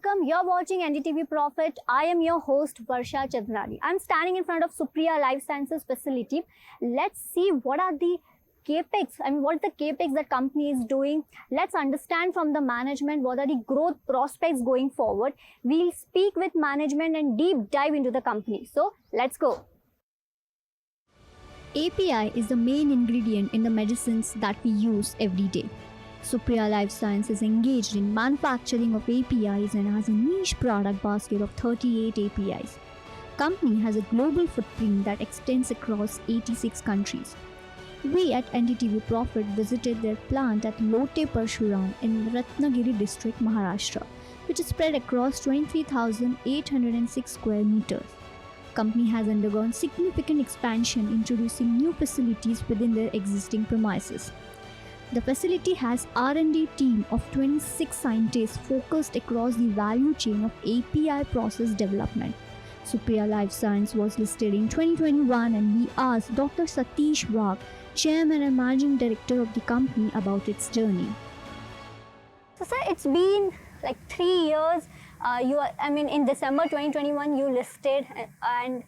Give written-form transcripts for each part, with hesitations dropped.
welcome. You're watching NDTV Profit. I am your host Varsha Chandnani. I'm standing in front of Supriyra Lifescience's facility. Let's see what are the capex. What the capex that company is doing. Let's understand from the management what are the growth prospects going forward. We'll speak with management and deep dive into the company. So let's go. API is the main ingredient in the medicines that we use every day. Supriyra Lifescience is engaged in manufacturing of APIs and has a niche product basket of 38 APIs. Company has a global footprint that extends across 86 countries. We at NDTV Profit visited their plant at Lote Parshuram in Ratnagiri district, Maharashtra, which is spread across 23,806 square meters. Company has undergone significant expansion, introducing new facilities within their existing premises. The facility has R&D team of 26 scientists focused across the value chain of API process development. Supriyra Lifescience was listed in 2021 and we asked Dr. Satish Wagh, Chairman and Managing Director of the company, about its journey. So sir, it's been like 3 years. In December 2021 you listed, and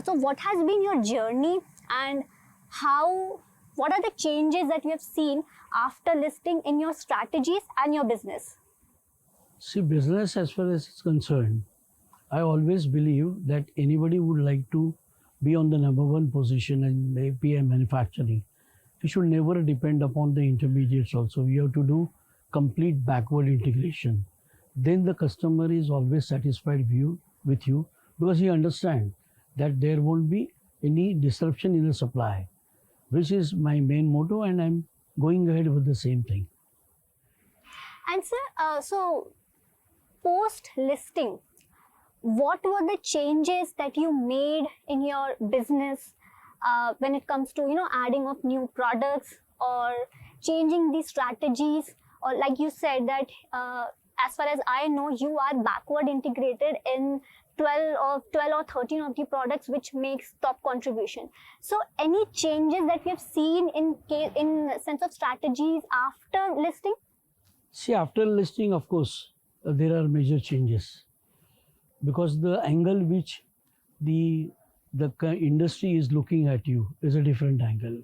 so what has been your journey and what are the changes that you have seen after listing in your strategies and your business? See, business as far as it's concerned, I always believe that anybody would like to be on the #1 position in API manufacturing. You should never depend upon the intermediates also. You have to do complete backward integration. Then the customer is always satisfied with you because he understands that there won't be any disruption in the supply, which is my main motto, and I'm going ahead with the same thing. And sir, so post-listing, what were the changes that you made in your business when it comes to adding of new products or changing the strategies? Or like you said that as far as I know, you are backward integrated in 12 or 13 of the products, which makes top contribution. So any changes that we have seen in sense of strategies after listing? See, after listing, of course, there are major changes because the angle which the industry is looking at you is a different angle.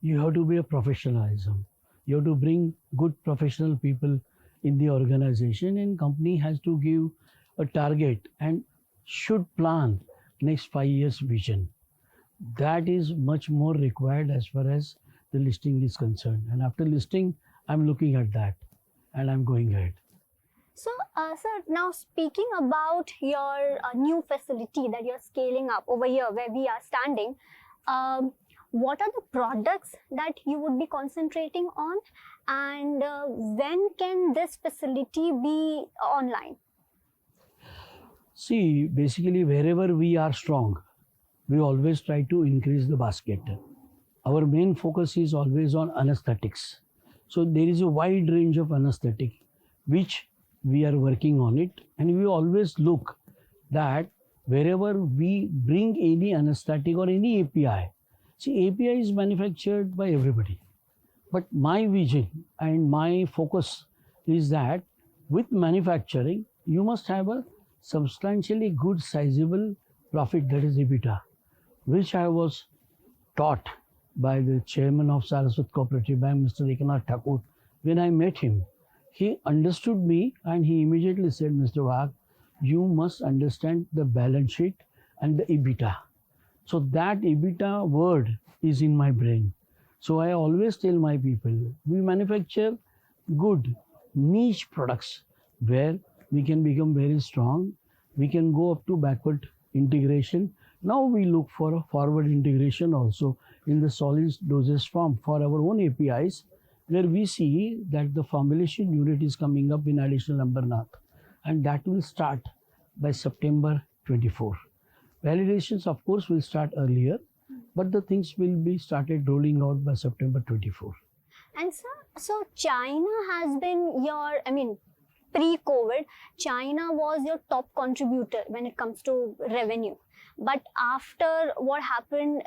You have to be a professionalism. You have to bring good professional people in the organization, and company has to give a target and should plan next 5 years vision. That is much more required as far as the listing is concerned. And after listing, I'm looking at that and I'm going ahead. So, sir, now speaking about your new facility that you're scaling up over here where we are standing, what are the products that you would be concentrating on, and when can this facility be online? See, basically wherever we are strong, we always try to increase the basket. Our main focus is always on anesthetics. So there is a wide range of anesthetic which we are working on it, and we always look that wherever we bring any anesthetic or any API, see, API is manufactured by everybody. But my vision and my focus is that with manufacturing, you must have a substantially good sizable profit, that is EBITDA, which I was taught by the chairman of Saraswat Cooperative, by Mr. Eknath Thakur. When I met him, he understood me and he immediately said, Mr. Wagh, you must understand the balance sheet and the EBITDA. So that EBITDA word is in my brain. So I always tell my people, we manufacture good niche products where we can become very strong. We can go up to backward integration. Now we look for a forward integration also in the solid dosage form for our own APIs, where we see that the formulation unit is coming up in additional Ambernath, and that will start by September 24. Validations, of course, will start earlier, but the things will be started rolling out by September 24. And sir, so China has been your, pre-COVID, China was your top contributor when it comes to revenue. But after what happened,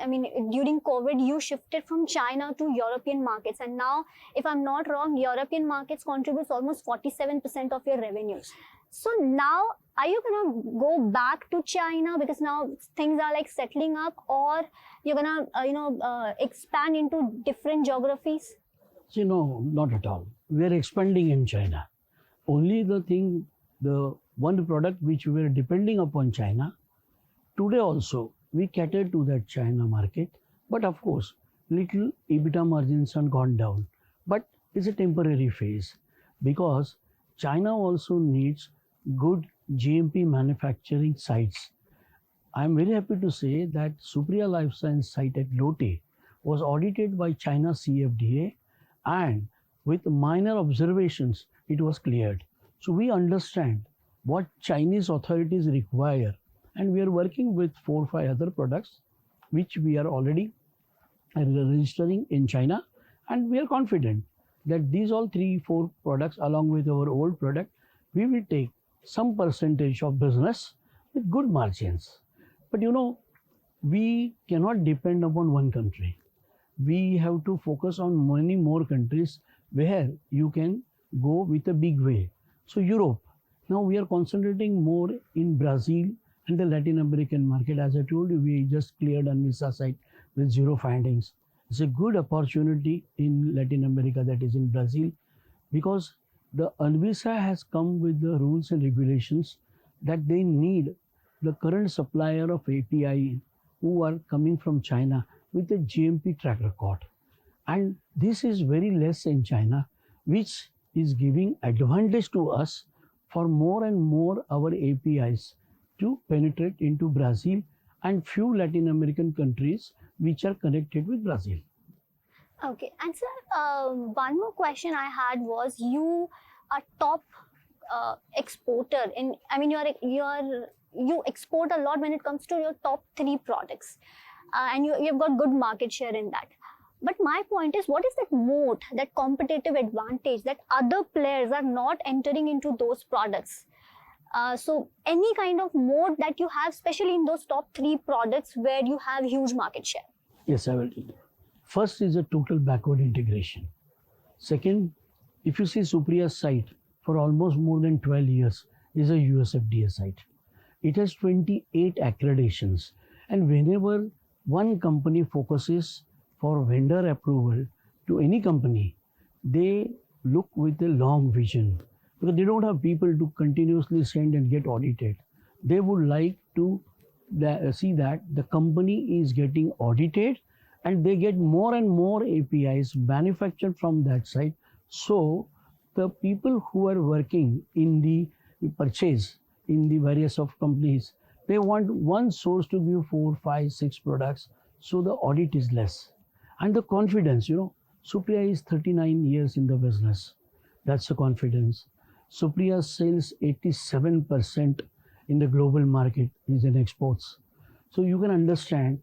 during COVID, you shifted from China to European markets. And now, if I'm not wrong, European markets contributes almost 47% of your revenues. So now, are you gonna go back to China because now things are like settling up, or you're gonna expand into different geographies? See, no, not at all. We are expanding in China. Only the one product which we were depending upon China, today also we cater to that China market. But of course, little EBITDA margins have gone down. But it's a temporary phase because China also needs good GMP manufacturing sites. I'm very happy to say that Supriyra Lifescience site at Lotte was audited by China CFDA, and with minor observations it was cleared. So we understand what Chinese authorities require, and we are working with 4 or 5 other products which we are already registering in China, and we are confident that these all 3-4 products along with our old product, we will take some percentage of business with good margins. But we cannot depend upon one country. We have to focus on many more countries where you can go with a big way. So Europe, now we are concentrating more in Brazil and the Latin American market. As I told you, we just cleared ANVISA site with 0 findings. It's a good opportunity in Latin America, that is in Brazil, because the ANVISA has come with the rules and regulations that they need the current supplier of API who are coming from China with a GMP track record. And this is very less in China, which is giving advantage to us for more and more our APIs to penetrate into Brazil and few Latin American countries which are connected with Brazil. Okay, and sir, one more question I had was, you are top exporter in. I mean, you export a lot when it comes to your top 3 products, and you've got good market share in that. But my point is, what is that moat, that competitive advantage that other players are not entering into those products? So any kind of moat that you have, especially in those top 3 products where you have huge market share? Yes, I will tell you. First is a total backward integration. Second, if you see Supriya's site for almost more than 12 years is a USFDA site. It has 28 accreditations, and whenever one company focuses for vendor approval to any company, they look with a long vision, because they don't have people to continuously send and get audited. They would like to see that the company is getting audited and they get more and more APIs manufactured from that site. So the people who are working in the purchase in the various of companies, they want one source to give 4, 5, 6 products, so the audit is less. And the confidence, Supriya is 39 years in the business. That's the confidence. Supriya sells 87% in the global market is in exports. So you can understand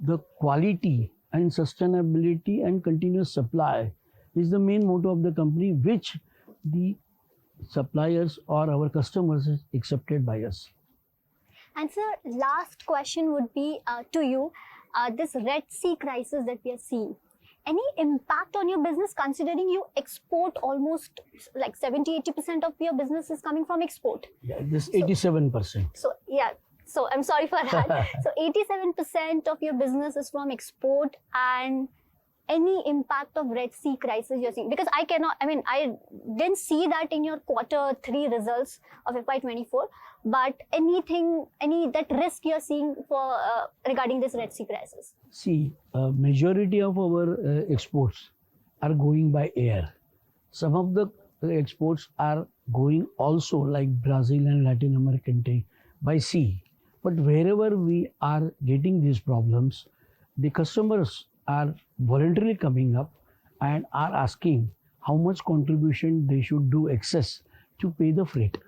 the quality and sustainability and continuous supply is the main motto of the company, which the suppliers or our customers is accepted by us. And sir, last question would be to you, this Red Sea crisis that we are seeing, any impact on your business, considering you export almost like 70-80% of your business is coming from export? Yeah, this 87%. So I'm sorry for that. So 87% of your business is from export, and any impact of Red Sea crisis you're seeing? Because I didn't see that in your Q3 results of FY24, but any that risk you're seeing for regarding this Red Sea crisis? See, majority of our exports are going by air. Some of the exports are going also, like Brazil and Latin American by sea. But wherever we are getting these problems, the customers are voluntarily coming up and are asking how much contribution they should do excess to pay the freight.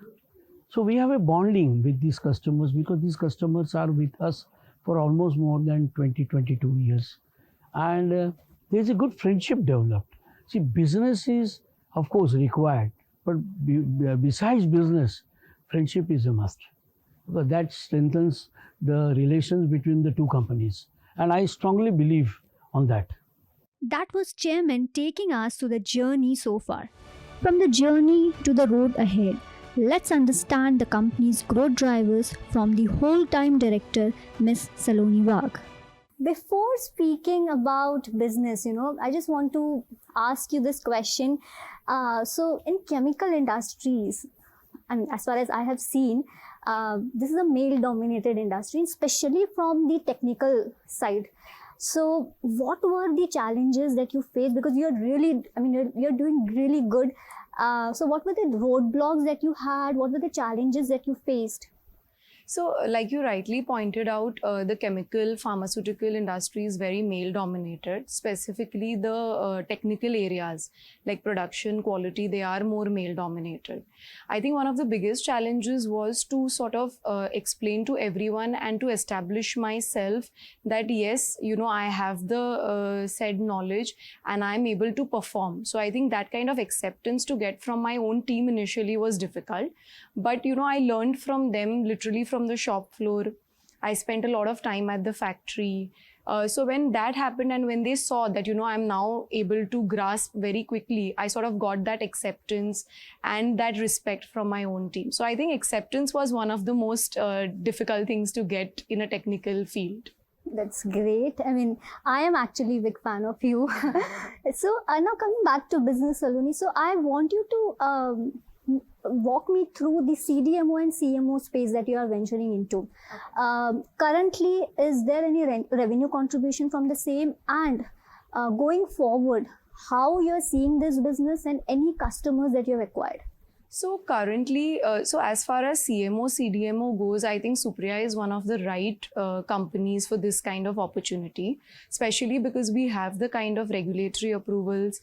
So we have a bonding with these customers, because these customers are with us for almost more than 20-22 years. And there's a good friendship developed. See, business is of course required, but besides business, friendship is a must, because that strengthens the relations between the two companies. And I strongly believe on that. That was Chairman taking us through the journey so far. From the journey to the road ahead, Let's understand the company's growth drivers from the whole-time director, Ms. Saloni Wagh. Before speaking about business, I just want to ask you this question. So in chemical industries, and as far as I have seen, this is a male-dominated industry, especially from the technical side. So what were the challenges that you faced? Because you're doing really good. So what were the roadblocks that you had? What were the challenges that you faced? So, like you rightly pointed out, the chemical pharmaceutical industry is very male dominated, specifically the technical areas like production, quality, they are more male dominated. I think one of the biggest challenges was to sort of explain to everyone and to establish myself that yes, I have the said knowledge and I'm able to perform. So I think that kind of acceptance to get from my own team initially was difficult. But, I learned from them literally from the shop floor. I spent a lot of time at the factory. So when that happened and when they saw that, I'm now able to grasp very quickly, I sort of got that acceptance and that respect from my own team. So I think acceptance was one of the most difficult things to get in a technical field. That's great. I am actually a big fan of you. So now coming back to business, Saloni. So I want you to walk me through the CDMO and CMO space that you are venturing into. Currently, is there any revenue contribution from the same? And going forward, how you're seeing this business and any customers that you have acquired? So currently, so as far as CMO, CDMO goes, I think Supriya is one of the right companies for this kind of opportunity, especially because we have the kind of regulatory approvals.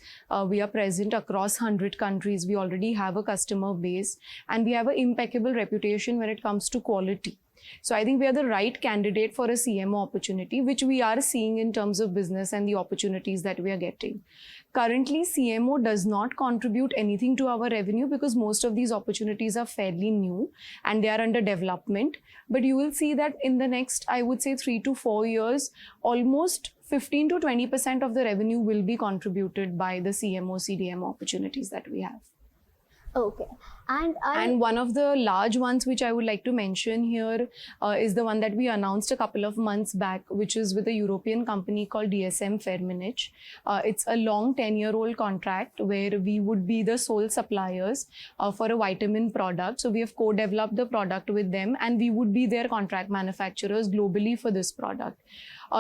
We are present across 100 countries. We already have a customer base and we have an impeccable reputation when it comes to quality. So I think we are the right candidate for a CMO opportunity, which we are seeing in terms of business and the opportunities that we are getting. Currently, CMO does not contribute anything to our revenue because most of these opportunities are fairly new and they are under development. But you will see that in the next, I would say 3 to 4 years, almost 15 to 20% of the revenue will be contributed by the CMO, CDMO opportunities that we have. Okay. And one of the large ones which I would like to mention here is the one that we announced a couple of months back, which is with a European company called DSM Firmenich. It's a long 10-year-old contract where we would be the sole suppliers for a vitamin product. So we have co-developed the product with them and we would be their contract manufacturers globally for this product.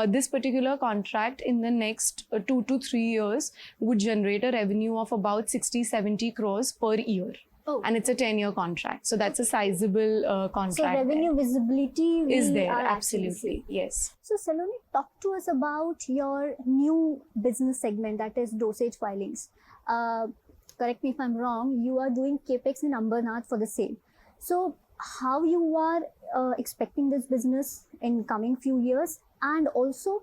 This particular contract in the next 2 to 3 years would generate a revenue of about 60-70 crores per year. Oh. And it's a 10-year contract. So that's a sizable contract. So revenue visibility is there, absolutely, yes. So Saloni, talk to us about your new business segment, that is dosage filings. Correct me if I'm wrong, you are doing capex in Ambernath for the same. So how you are expecting this business in coming few years? And also,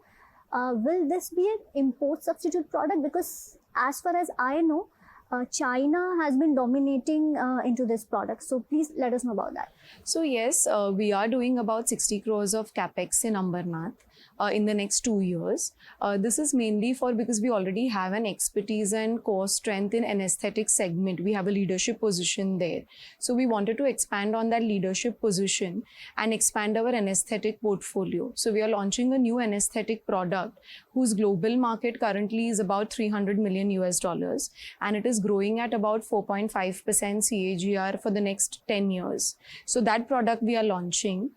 will this be an import substitute product? Because as far as I know, China has been dominating into this product. So please let us know about that. So yes, we are doing about 60 crores of capex in Ambernath in the next 2 years. This is mainly because we already have an expertise and core strength in anesthetic segment. We have a leadership position there. So we wanted to expand on that leadership position and expand our anesthetic portfolio. So we are launching a new anesthetic product whose global market currently is about $300 million US, and it is growing at about 4.5% CAGR for the next 10 years. So that product we are launching.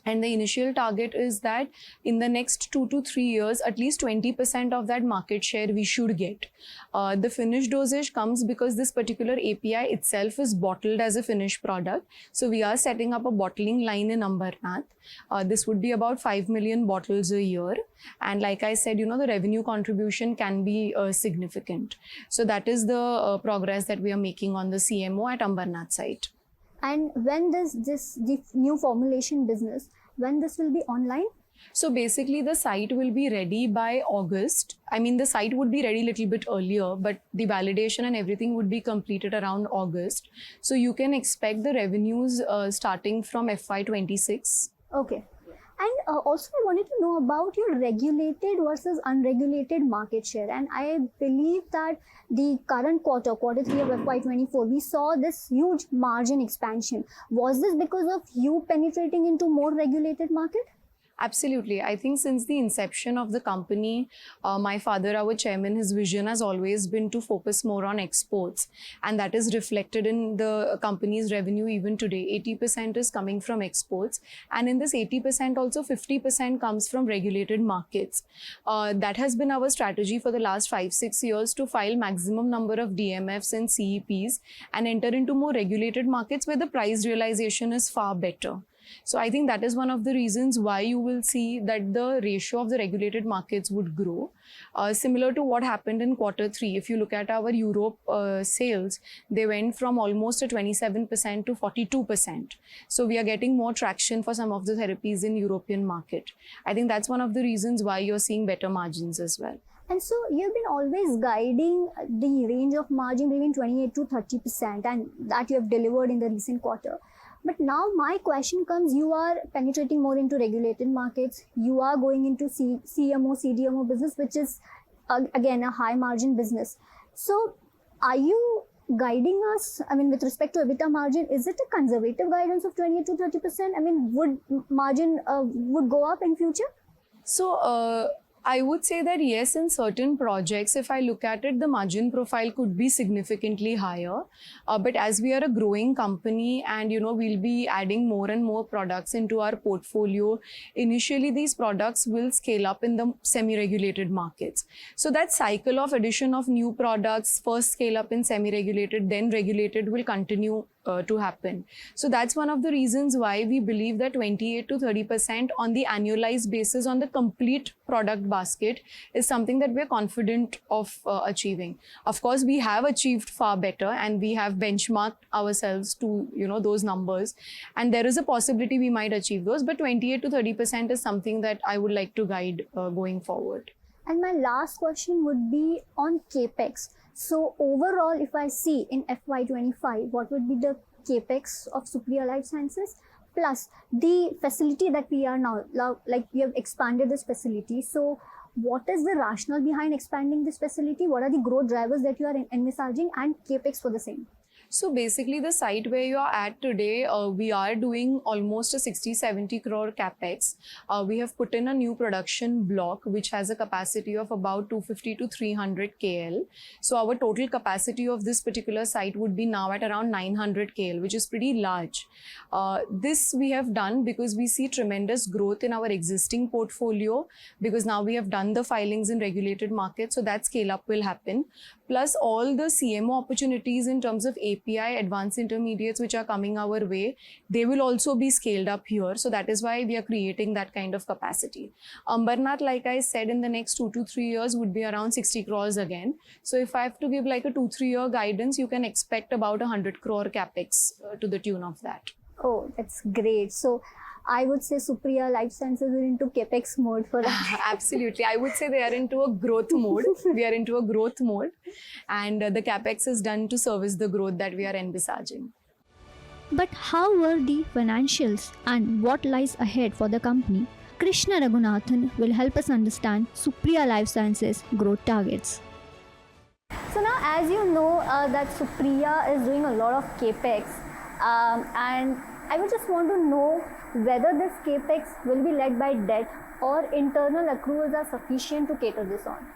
And the initial target is that in the next 2 to 3 years, at least 20% of that market share we should get. The finished dosage comes because this particular API itself is bottled as a finished product. So we are setting up a bottling line in Ambernath. This would be about 5 million bottles a year. And like I said, the revenue contribution can be significant. So that is the progress that we are making on the CMO at Ambernath site. And when the new formulation business, when this will be online? So basically the site will be ready by August. I mean, the site would be ready a little bit earlier, but the validation and everything would be completed around August. So you can expect the revenues starting from FY26. Okay. And also, I wanted to know about your regulated versus unregulated market share. And I believe that the current quarter 3 of FY24, we saw this huge margin expansion. Was this because of you penetrating into more regulated market? Absolutely. I think since the inception of the company, my father, our chairman, his vision has always been to focus more on exports. And that is reflected in the company's revenue even today. 80% is coming from exports. And in this 80% also 50% comes from regulated markets. That has been our strategy for the last 5-6 years to file maximum number of DMFs and CEPs and enter into more regulated markets where the price realization is far better. So I think that is one of the reasons why you will see that the ratio of the regulated markets would grow. Similar to what happened in Q3, if you look at our Europe sales, they went from almost a 27% to 42%. So we are getting more traction for some of the therapies in European market. I think that's one of the reasons why you're seeing better margins as well. And so you've been always guiding the range of margin between 28 to 30%, and that you have delivered in the recent quarter. But now my question comes, you are penetrating more into regulated markets, you are going into CMO, CDMO business, which is again a high margin business. So are you guiding us, I mean, with respect to EBITDA margin, is it a conservative guidance of 28 to 30%? I mean, would margin would go up in future? So I would say that yes, in certain projects, if I look at it, the margin profile could be significantly higher. But as we are a growing company and, we'll be adding more and more products into our portfolio, initially these products will scale up in the semi-regulated markets. So that cycle of addition of new products, first scale up in semi-regulated, then regulated will continue to happen. So that's one of the reasons why we believe that 28 to 30% on the annualized basis on the complete product basket is something that we're confident of achieving. Of course, we have achieved far better and we have benchmarked ourselves to, those numbers. And there is a possibility we might achieve those, but 28 to 30% is something that I would like to guide going forward. And my last question would be on CAPEX. So overall, if I see in FY25, what would be the CAPEX of Supriyra Lifesciences plus the facility that we are now, like we have expanded this facility. So what is the rationale behind expanding this facility? What are the growth drivers that you are envisaging and CAPEX for the same? So basically the site where you are at today, we are doing almost a 60-70 crore capex. We have put in a new production block which has a capacity of about 250 to 300 KL. So our total capacity of this particular site would be now at around 900 KL, which is pretty large. This we have done because we see tremendous growth in our existing portfolio, because now we have done the filings in regulated markets, so that scale up will happen. Plus all the CMO opportunities in terms of API, advanced intermediates which are coming our way, they will also be scaled up here. So that is why we are creating that kind of capacity. Ambernath, like I said, in the next 2 to 3 years would be around 60 crores again. So if I have to give like a 2-3 year guidance, you can expect about 100 crore capex to the tune of that. Oh, that's great. So I would say Supriyra Lifesciences is into capex mode for us. Absolutely. I would say they are into a growth mode. We are into a growth mode. And the capex is done to service the growth that we are envisaging. But how were the financials and what lies ahead for the company? Krishna Raghunathan will help us understand Supriyra Lifesciences growth targets. So now, as you know, that Supriya is doing a lot of capex, and I would just want to know whether this capex will be led by debt or internal accruals are sufficient to cater this on.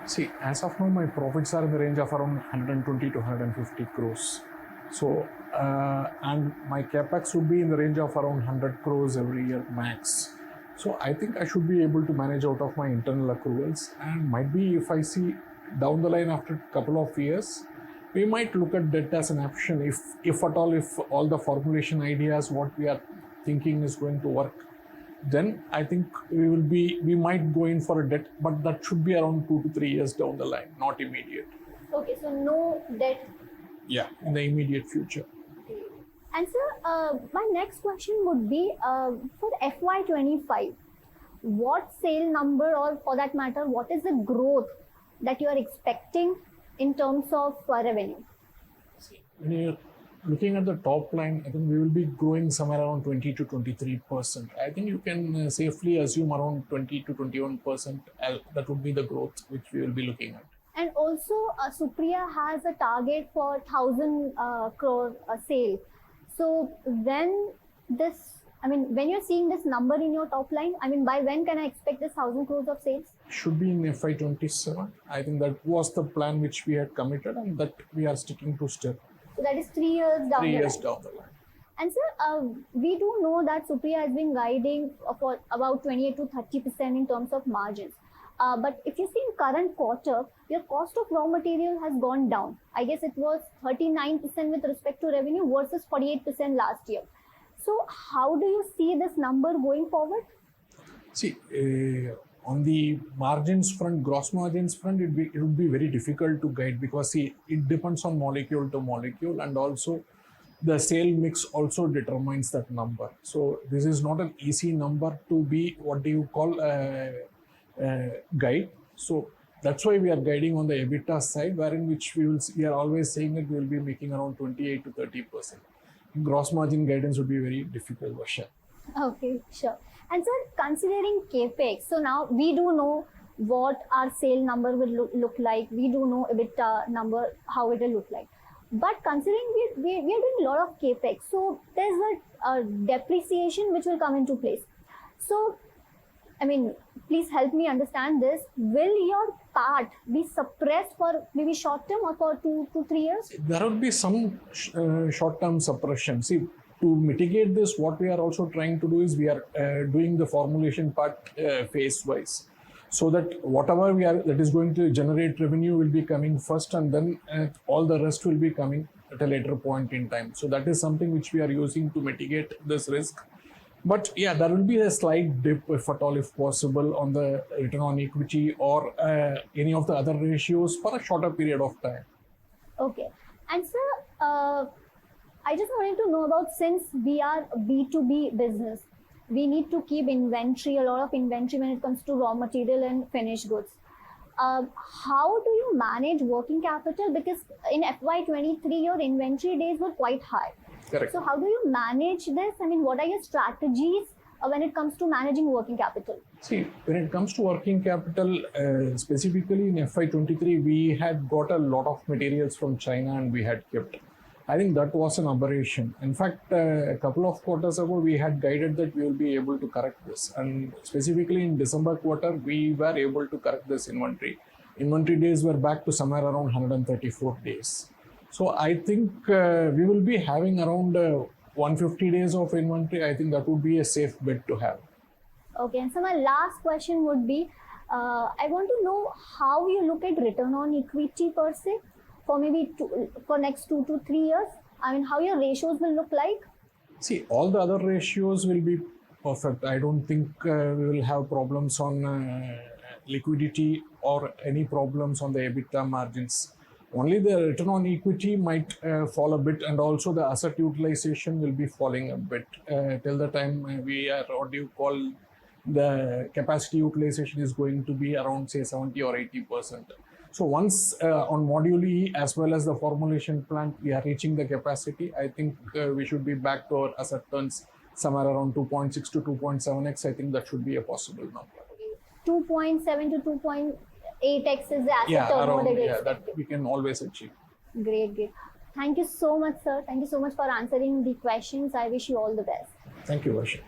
See, as of now, my profits are in the range of around 120 to 150 crores. So, and my capex would be in the range of around 100 crores every year max. So, I think I should be able to manage out of my internal accruals, and might be if I see down the line after a couple of years, we might look at debt as an option if at all, if all the formulation ideas, what we are thinking is going to work. Then I think we might go in for a debt, but that should be around 2 to 3 years down the line, not immediate. Okay, so no debt. Yeah, in the immediate future. And sir, my next question would be for FY25, what sale number, or for that matter, what is the growth that you are expecting in terms of revenue? When you looking at the top line, I think we will be growing somewhere around 20 to 23%. I think you can safely assume around 20 to 21%. That would be the growth which we will be looking at. And also, Supriya has a target for 1,000 crore sale. So when when you're seeing this number in your top line, by when can I expect this 1,000 crores of sales? Should be in FY27. I think that was the plan which we had committed and that we are sticking to still. So that is 3 years down 3 the years line. down the line. And sir, we do know that Supriya has been guiding for about 28 to 30% in terms of margins. But if you see in current quarter, your cost of raw material has gone down. I guess it was 39% with respect to revenue versus 48% last year. So how do you see this number going forward? See, on the margins front, gross margins front, it would be very difficult to guide because see, it depends on molecule to molecule and also the sale mix also determines that number. So this is not an easy number to be what do you call guide. So that's why we are guiding on the EBITDA side, wherein which we are always saying that we will be making around 28 to 30%. Gross margin guidance would be very difficult, Varsha. Okay, sure. And sir, considering CapEx, so now we do know what our sale number will look like. We do know EBITDA number, how it will look like. But considering we are doing a lot of CapEx, so there's a depreciation which will come into place. So, please help me understand this. Will your PAT be suppressed for maybe short term or for 2 to 3 years? There would be some short-term suppression. See, to mitigate this, what we are also trying to do is we are doing the formulation part phase-wise. So that whatever that is going to generate revenue will be coming first and then all the rest will be coming at a later point in time. So that is something which we are using to mitigate this risk. But yeah, there will be a slight dip, if at all, if possible, on the return on equity or any of the other ratios for a shorter period of time. Okay. And sir, I just wanted to know about, since we are a B2B business, we need to keep inventory, a lot of inventory when it comes to raw material and finished goods. How do you manage working capital? Because in FY23, your inventory days were quite high. Correct. So how do you manage this? What are your strategies when it comes to managing working capital? See, when it comes to working capital, specifically in FY23, we had got a lot of materials from China and we had kept. I think that was an aberration. In fact, a couple of quarters ago, we had guided that we will be able to correct this. And specifically in December quarter, we were able to correct this inventory. Inventory days were back to somewhere around 134 days. So I think we will be having around 150 days of inventory. I think that would be a safe bet to have. Okay, and so my last question would be, I want to know how you look at return on equity per se for maybe for next 2 to 3 years. How your ratios will look like? See, all the other ratios will be perfect. I don't think we will have problems on liquidity or any problems on the EBITDA margins. Only the return on equity might fall a bit, and also the asset utilization will be falling a bit till the time we are, the capacity utilization is going to be around say 70 or 80%. So once on module E as well as the formulation plant, we are reaching the capacity, I think we should be back to our asset turns somewhere around 2.6 to 2.7x. I think that should be a possible number. 2.7 to 2.8x is the asset turnover that we can always achieve. Great. Thank you so much, sir. Thank you so much for answering the questions. I wish you all the best. Thank you, Varsha.